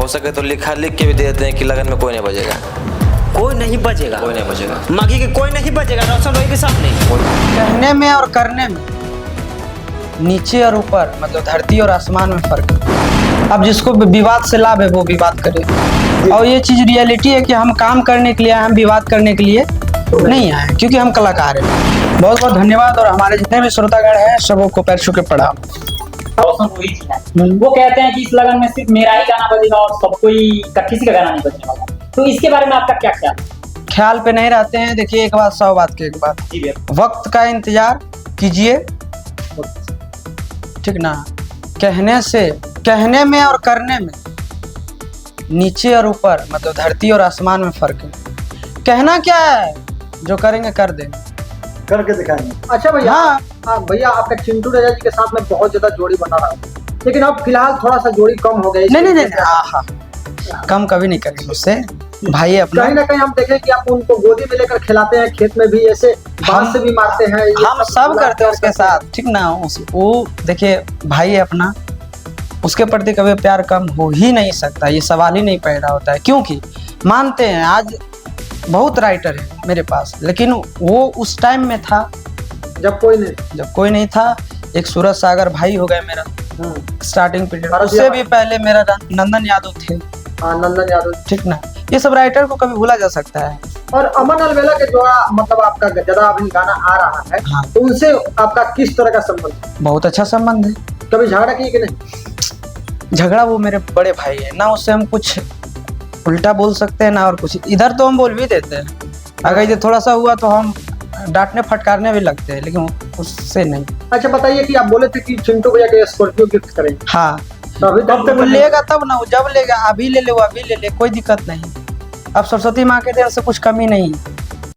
सके तो लिख के भी दे देते हैं कि लगन में कोई नहीं बजेगा। कोई नहीं बजेगा, कोई नहीं बजेगा, मांगी के कोई नहीं बजेगा रोशन रोही के सामने। कहने में और करने में नीचे और ऊपर मतलब धरती और आसमान में फर्क है। अब जिसको विवाद से लाभ है वो विवाद करे, और ये चीज़ रियलिटी है कि हम काम करने के लिए, हम विवाद करने के लिए नहीं आए, क्योंकि हम कलाकार हैं। बहुत बहुत धन्यवाद, और हमारे जितने भी श्रोतागण हैं सबों को पैर छू के प्रणाम। रोशन रोही जी हैं, वो कहते हैं कि इस लगन में सिर्फ मेरा ही गाना बजेगा और सब कोई किसी का गाना नहीं बजने वाला, तो इसके बारे में आपका क्या ख्याल है? ख्याल पे नहीं रहते हैं। देखिए एक बात 100 बात की एक बात, जी भैया, वक्त का इंतजार कीजिए, ठीक ना। कहने में और करने में नीचे और ऊपर मतलब धरती और आसमान में फर्क है। कहना क्या है, जो करेंगे कर देंगे, करके दिखाएंगे। अच्छा भैया, हाँ भैया आपका चिंटू राजा जी के साथ में बहुत ज्यादा जोड़ी बना रहा है, लेकिन अब फिलहाल थोड़ा सा जोड़ी कम हो गई। नहीं, हाँ कम कभी नहीं करेंगे उससे, भाई अपना। कहीं ना कहीं हम देखें कि आप उनको गोदी में लेकर खिलाते हैं, खेत में भी ऐसे बांस से भी मारते हैं, हम सब करते हैं उसके साथ, ठीक ना। वो देखिए भाई अपना, उसके प्रति कभी प्यार कम हो ही नहीं सकता, ये सवाल ही नहीं पैदा होता है। क्योंकि मानते हैं आज बहुत राइटर है मेरे पास, लेकिन वो उस टाइम में था जब कोई नहीं था। एक सूरज सागर भाई हो गए मेरा स्टार्टिंग पीरियड, उससे भी पहले मेरा नंदन यादव थे। नंदन यादव, ठीक ना। ये सब राइटर को कभी भूला जा सकता है। और अमन अलवेला के जोड़ा मतलब आपका जदा अभी गाना आ रहा है, हाँ। तो उनसे आपका किस तरह का संबंध है? बहुत अच्छा संबंध है। कभी झगड़ा किए कि नहीं? झगड़ा, वो मेरे बड़े भाई है ना, उससे हम कुछ उल्टा बोल सकते हैं ना और कुछ। इधर तो हम बोल भी देते हैं, अगर ये थोड़ा सा हुआ तो हम डांटने फटकारने भी लगते हैं, लेकिन उससे नहीं। अच्छा बताइए कि आप बोले थे कि चिंटू भैया के स्कॉर्पियो गिफ्ट करेंगे, हाँ तो अभी तक वो लेगा तब ना, वो जब लेगा, अभी ले ले, वो अभी ले ले, कोई दिक्कत नहीं। अब सरस्वती माँ के देन से कुछ कमी नहीं।